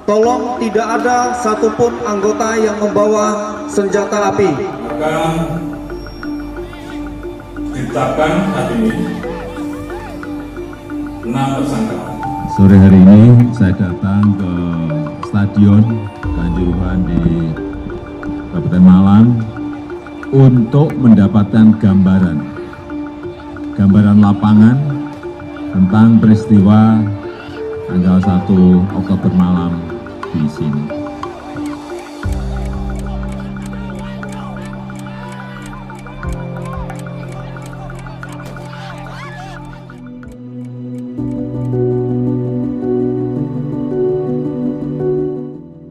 tolong tidak ada satupun anggota yang membawa senjata api. Maka ditetapkan hari ini 6 tersangka. Sore hari ini saya datang ke Stadion Kanjuruhan di Kabupaten Malang untuk mendapatkan gambaran lapangan tentang peristiwa tanggal 1 Oktober malam di sini.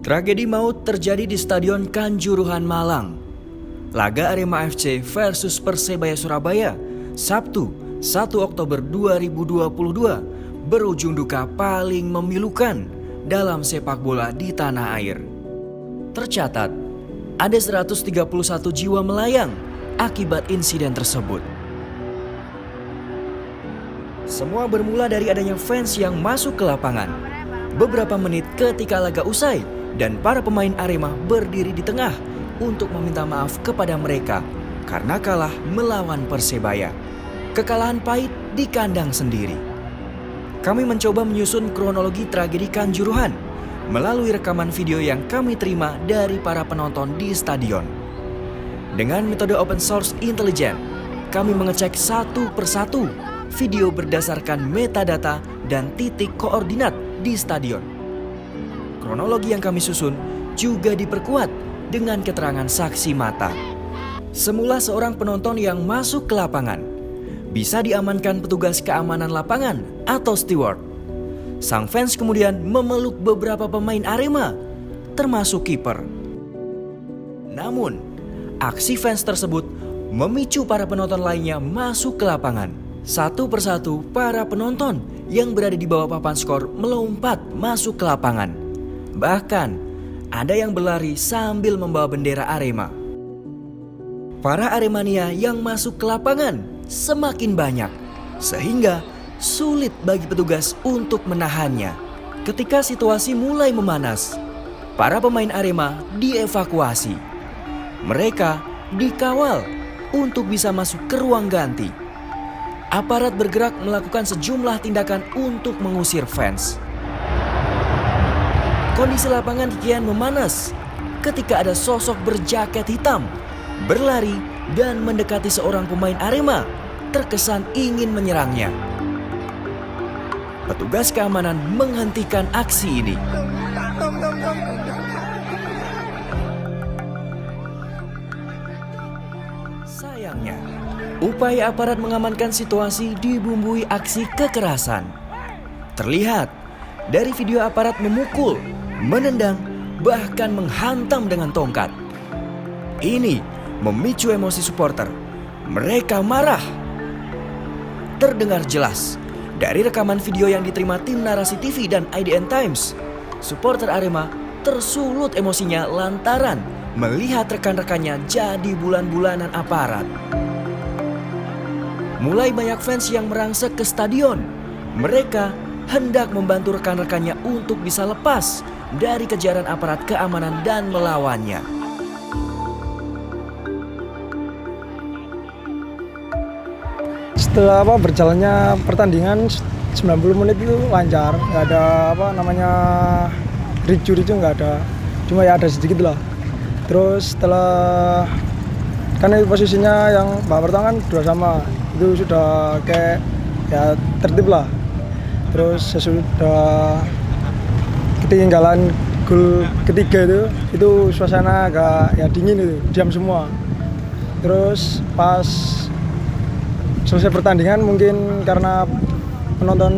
Tragedi maut terjadi di Stadion Kanjuruhan Malang. Laga Arema FC versus Persebaya Surabaya, Sabtu 1 Oktober 2022 berujung duka paling memilukan dalam sepak bola di tanah air. Tercatat, ada 131 jiwa melayang akibat insiden tersebut. Semua bermula dari adanya fans yang masuk ke lapangan. Beberapa menit ketika laga usai, dan para pemain Arema berdiri di tengah untuk meminta maaf kepada mereka karena kalah melawan Persebaya. Kekalahan pahit di kandang sendiri. Kami mencoba menyusun kronologi tragedi Kanjuruhan melalui rekaman video yang kami terima dari para penonton di stadion. Dengan metode open source intelijen, kami mengecek satu persatu video berdasarkan metadata dan titik koordinat di stadion. Kronologi yang kami susun juga diperkuat dengan keterangan saksi mata. Semula seorang penonton yang masuk ke lapangan bisa diamankan petugas keamanan lapangan atau steward. Sang fans kemudian memeluk beberapa pemain Arema, termasuk kiper. Namun, aksi fans tersebut memicu para penonton lainnya masuk ke lapangan. Satu persatu para penonton yang berada di bawah papan skor melompat masuk ke lapangan. Bahkan, ada yang berlari sambil membawa bendera Arema. Para Aremania yang masuk ke lapangan semakin banyak, sehingga sulit bagi petugas untuk menahannya. Ketika situasi mulai memanas, para pemain Arema dievakuasi. Mereka dikawal untuk bisa masuk ke ruang ganti. Aparat bergerak melakukan sejumlah tindakan untuk mengusir fans. Kondisi lapangan kian memanas ketika ada sosok berjaket hitam berlari dan mendekati seorang pemain Arema, terkesan ingin menyerangnya. Petugas keamanan menghentikan aksi ini. Sayangnya, upaya aparat mengamankan situasi dibumbui aksi kekerasan. Terlihat dari video aparat memukul, menendang, bahkan menghantam dengan tongkat. Ini memicu emosi supporter. Mereka marah. Terdengar jelas dari rekaman video yang diterima tim Narasi TV dan IDN Times. Supporter Arema tersulut emosinya lantaran melihat rekan-rekannya jadi bulan-bulanan aparat. Mulai banyak fans yang merangsek ke stadion. Mereka hendak membantu rekan-rekannya untuk bisa lepas dari kejaran aparat keamanan dan melawannya. Setelah berjalannya pertandingan 90 menit itu lancar, nggak ada ricu-ricu, nggak ada, cuma ya ada sedikit lah. Terus setelah kan posisinya yang babak pertama kan 2-2, itu sudah kayak ya tertib lah. Terus sesudah ketinggalan gol ketiga itu suasana agak ya dingin, itu diam semua. Terus pas selesai pertandingan mungkin karena penonton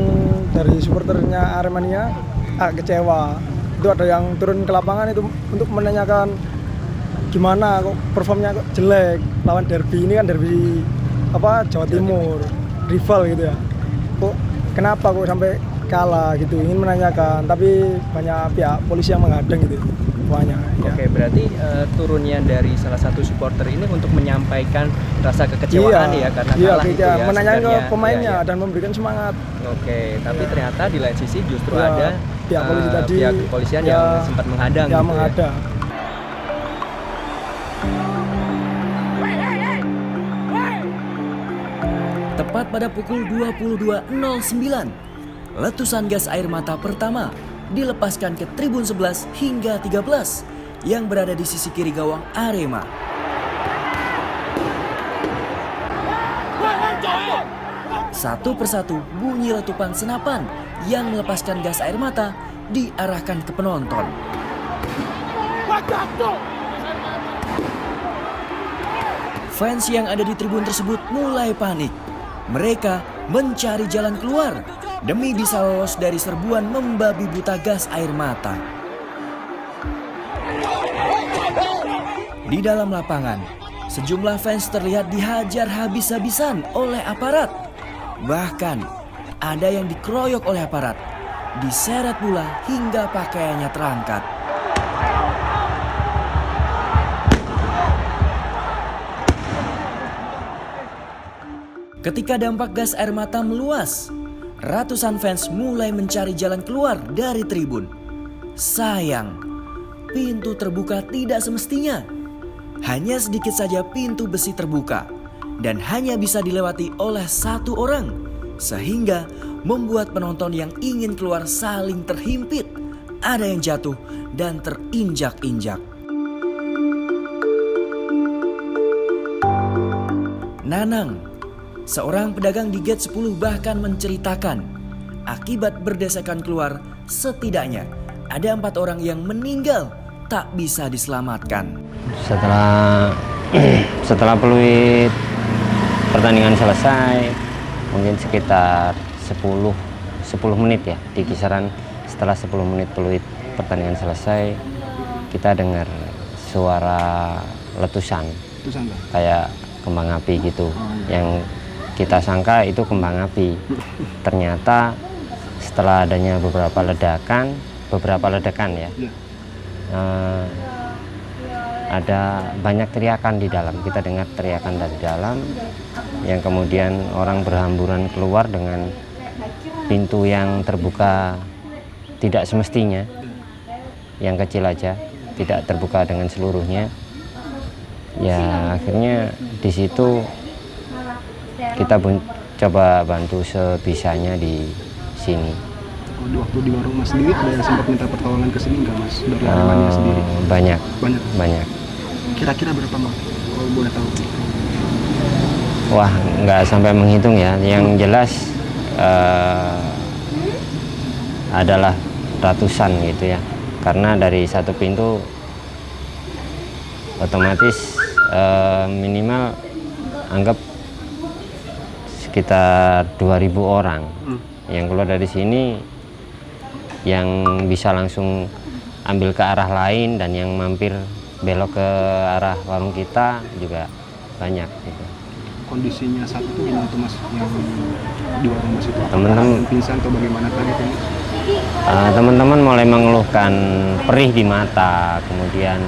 dari supporternya Aremania agak kecewa. Itu ada yang turun ke lapangan itu untuk menanyakan gimana kok performnya kok jelek lawan derby, ini kan derby Jawa Timur, rival gitu ya. Kok kenapa kok sampai kalah gitu, ingin menanyakan, tapi banyak pihak polisi yang menghadang gitu semuanya. Oke, berarti turunnya dari salah satu supporter ini untuk menyampaikan rasa kekecewaan ya karena kalah itu ya. Menanyakan ke pemainnya dan memberikan semangat. Oke, tapi ternyata di lain sisi justru ada pihak polisi tadi, pihak kepolisian ya, yang sempat menghadang yang gitu menghadang. Tepat pada pukul 22.09, letusan gas air mata pertama dilepaskan ke tribun 11 hingga 13 yang berada di sisi kiri gawang Arema. Satu persatu bunyi letupan senapan yang melepaskan gas air mata diarahkan ke penonton. Fans yang ada di tribun tersebut mulai panik. Mereka mencari jalan keluar demi bisa lolos dari serbuan membabi buta gas air mata. Di dalam lapangan, sejumlah fans terlihat dihajar habis-habisan oleh aparat. Bahkan ada yang dikeroyok oleh aparat, diseret pula hingga pakaiannya terangkat. Ketika dampak gas air mata meluas, ratusan fans mulai mencari jalan keluar dari tribun. Sayang, pintu terbuka tidak semestinya. Hanya sedikit saja pintu besi terbuka dan hanya bisa dilewati oleh satu orang, sehingga membuat penonton yang ingin keluar saling terhimpit. Ada yang jatuh dan terinjak-injak. Nanang, seorang pedagang di gate 10 bahkan menceritakan, akibat berdesakan keluar, setidaknya ada 4 orang yang meninggal tak bisa diselamatkan. Setelah peluit pertandingan selesai, mungkin sekitar 10 menit ya, di kisaran setelah 10 menit peluit pertandingan selesai, kita dengar suara letusan kayak kembang api gitu. Yang kita sangka itu kembang api. Ternyata setelah adanya beberapa ledakan ya, ada banyak teriakan di dalam. Kita dengar teriakan dari dalam, yang kemudian orang berhamburan keluar dengan pintu yang terbuka tidak semestinya, yang kecil aja, tidak terbuka dengan seluruhnya. Ya akhirnya di situ kita coba bantu sebisanya di sini. Waktu di warung Mas sendiri ada yang sempat minta pertolongan ke sini nggak Mas? Dari Aremania sendiri? Banyak. Kira-kira berapa Mas? Kalau boleh tahu? Wah, nggak sampai menghitung ya. Yang jelas adalah ratusan gitu ya. Karena dari satu pintu otomatis minimal anggap sekitar 2.000 orang yang keluar dari sini, yang bisa langsung ambil ke arah lain dan yang mampir belok ke arah warung kita juga banyak gitu. Kondisinya saat itu gimana tuh Mas, yang di warung Mas itu? Teman-teman pingsan atau bagaimana tadi itu? Teman-teman mulai mengeluhkan perih di mata, kemudian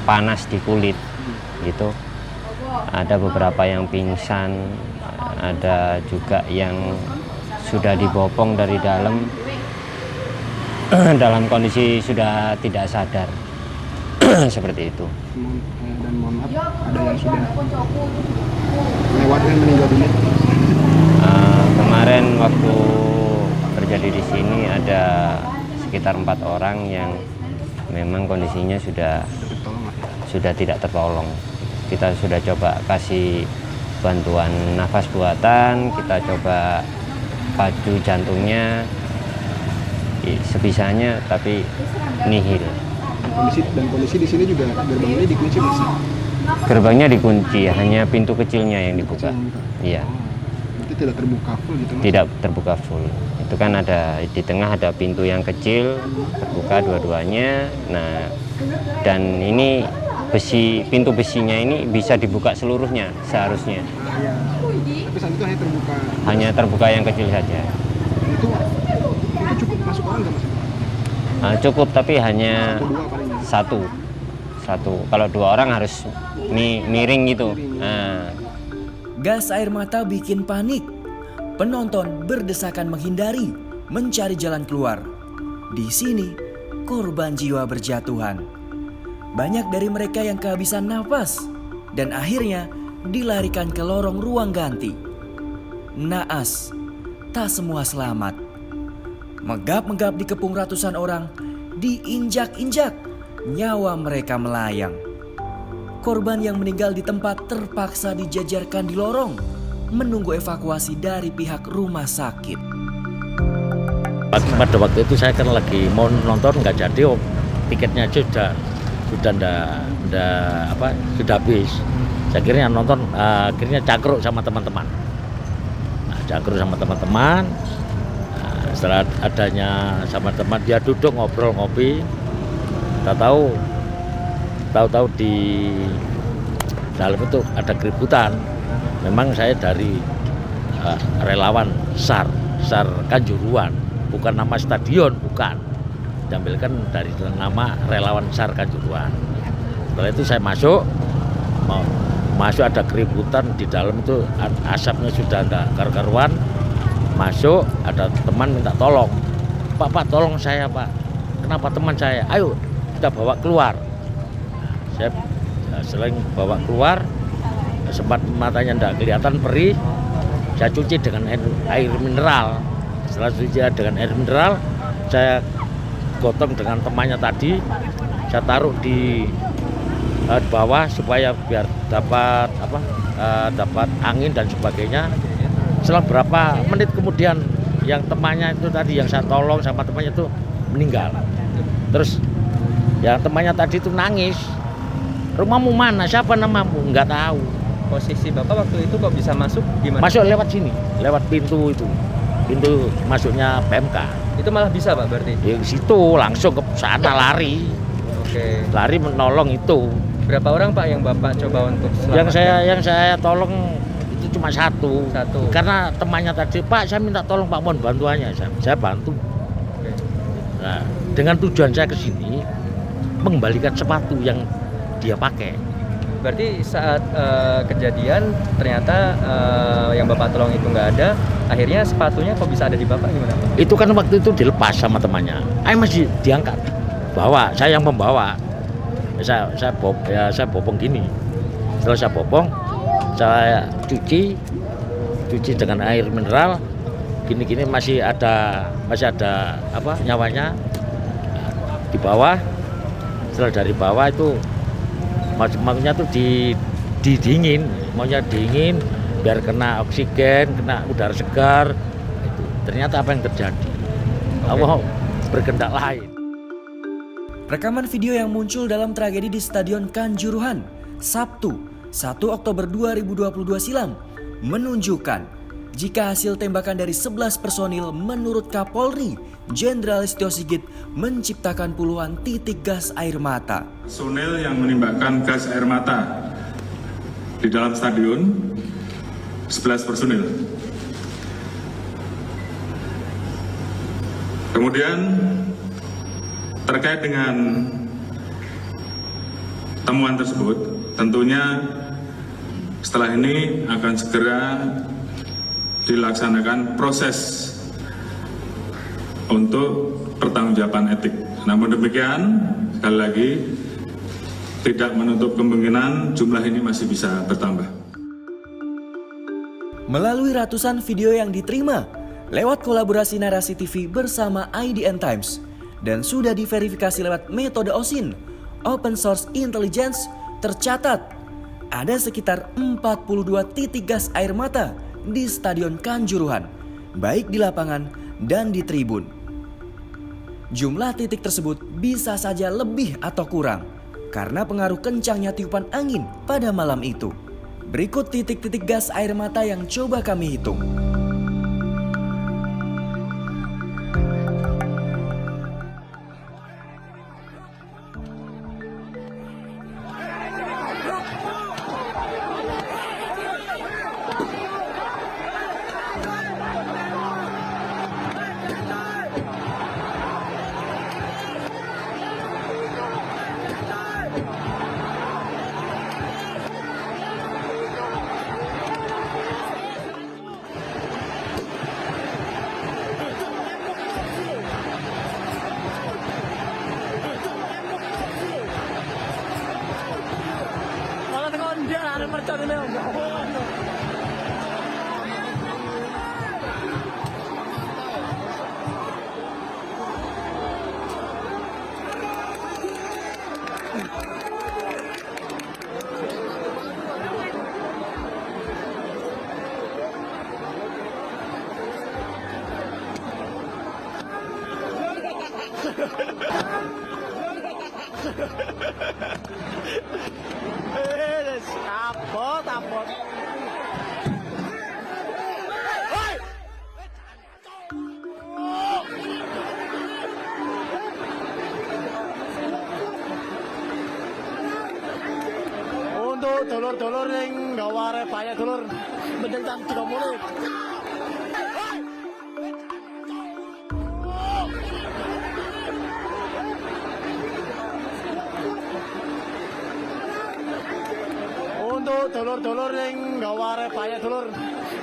panas di kulit gitu. Ada beberapa yang pingsan, ada juga yang sudah dibopong dari dalam dalam kondisi sudah tidak sadar. Seperti itu. Dan mohon maaf, ada yang sudah lewat dan meninggal dunia? Kemarin waktu terjadi di sini ada sekitar 4 orang yang memang kondisinya sudah tidak tertolong. Kita sudah coba kasih bantuan nafas buatan, kita coba pacu jantungnya sebisanya, tapi nihil. Kondisi di sini juga gerbangnya dikunci Mas? Gerbangnya dikunci, hanya pintu kecilnya yang dibuka. Iya. Berarti tidak terbuka full gitu Mas? Tidak terbuka full. Itu kan ada di tengah ada pintu yang kecil terbuka dua-duanya. Nah, dan ini pintu besinya ini bisa dibuka seluruhnya seharusnya. Iya. Tapi saat itu hanya terbuka yang kecil saja. Itu cukup masuk orang nggak Mas? Cukup, tapi hanya satu. Kalau 2 orang harus miring gitu. Gas air mata bikin panik. Penonton berdesakan menghindari, mencari jalan keluar. Di sini, korban jiwa berjatuhan. Banyak dari mereka yang kehabisan nafas dan akhirnya dilarikan ke lorong ruang ganti. Naas, tak semua selamat. Megap-megap dikepung ratusan orang, diinjak-injak, nyawa mereka melayang. Korban yang meninggal di tempat terpaksa dijajarkan di lorong, menunggu evakuasi dari pihak rumah sakit. Pada waktu itu saya kan lagi mau nonton, nggak jadi, tiketnya aja sudah habis. Saya akhirnya nonton, akhirnya cangkruk sama teman-teman. Setelah adanya sama teman, dia duduk ngobrol ngopi. Tahu di dalam itu ada keributan. Memang saya dari relawan SAR Kanjuruhan, bukan nama stadion, bukan. Diambilkan dari nama relawan SAR Kanjuruhan. Setelah itu saya masuk ada keributan di dalam itu, asapnya sudah enggak karu-karuan. Masuk, ada teman minta tolong. Pak, tolong saya, Pak. Kenapa teman saya? Ayo, kita bawa keluar. Saya selain bawa keluar, sempat matanya enggak kelihatan perih. Saya cuci dengan air mineral. Setelah cuci dengan air mineral, saya gotong dengan temannya tadi. Saya taruh di bawah supaya biar dapat angin dan sebagainya. Setelah berapa menit kemudian, yang temannya itu tadi yang saya tolong sama temannya itu meninggal. Terus yang temannya tadi itu nangis, rumahmu mana, siapa namamu, nggak tahu. Posisi Bapak waktu itu kok bisa masuk gimana? Masuk lewat sini, lewat pintu masuknya PMK. Itu malah bisa Pak berarti? Di situ langsung ke sana lari. Oke. Lari menolong itu. Berapa orang Pak yang Bapak coba untuk selamatkan? Yang saya tolong itu cuma satu. Karena temannya tadi, Pak saya minta tolong Pak, mohon bantuannya. Saya bantu. Oke. Nah, dengan tujuan saya ke sini mengembalikan sepatu yang dia pakai. Berarti saat kejadian ternyata yang Bapak tolong itu nggak ada, akhirnya sepatunya kok bisa ada di Bapak, gimana Pak? Itu kan waktu itu dilepas sama temannya. Masih diangkat. Bawa, saya yang membawa. Saya bopong gini. Setelah saya bopong, saya cuci dengan air mineral. Gini masih ada nyawanya di bawah. Setelah dari bawah itu maunya tuh didingin, maunya dingin biar kena oksigen, kena udara segar. Ternyata apa yang terjadi? Allah berkehendak lain. Rekaman video yang muncul dalam tragedi di Stadion Kanjuruhan Sabtu 1 Oktober 2022 silam menunjukkan jika hasil tembakan dari 11 personil menurut Kapolri Jenderal Listio Sigit menciptakan puluhan titik gas air mata. Personel yang menembakkan gas air mata di dalam stadion 11 personil. Kemudian terkait dengan temuan tersebut, tentunya setelah ini akan segera dilaksanakan proses untuk pertanggungjawaban etik. Namun demikian, sekali lagi, tidak menutup kemungkinan jumlah ini masih bisa bertambah. Melalui ratusan video yang diterima lewat kolaborasi narasi TV bersama IDN Times dan sudah diverifikasi lewat metode OSIN, Open Source Intelligence, tercatat ada sekitar 42 titik gas air mata di Stadion Kanjuruhan, baik di lapangan dan di tribun. Jumlah titik tersebut bisa saja lebih atau kurang karena pengaruh kencangnya tiupan angin pada malam itu. Berikut titik-titik gas air mata yang coba kami hitung. Untuk dulur-dulur yang gawa banyak dulur mending tam 30. Untuk dulur-dulur yang gawa banyak dulur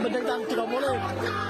mending tam 30.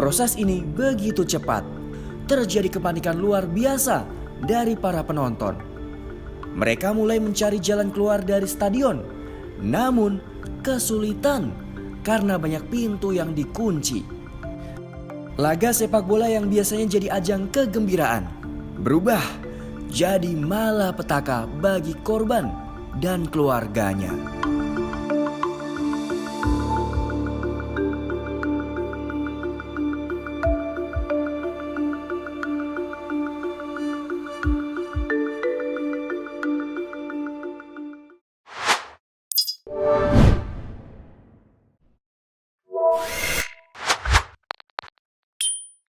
Proses ini begitu cepat. Terjadi kepanikan luar biasa dari para penonton. Mereka mulai mencari jalan keluar dari stadion, namun kesulitan karena banyak pintu yang dikunci. Laga sepak bola yang biasanya jadi ajang kegembiraan berubah jadi malapetaka bagi korban dan keluarganya.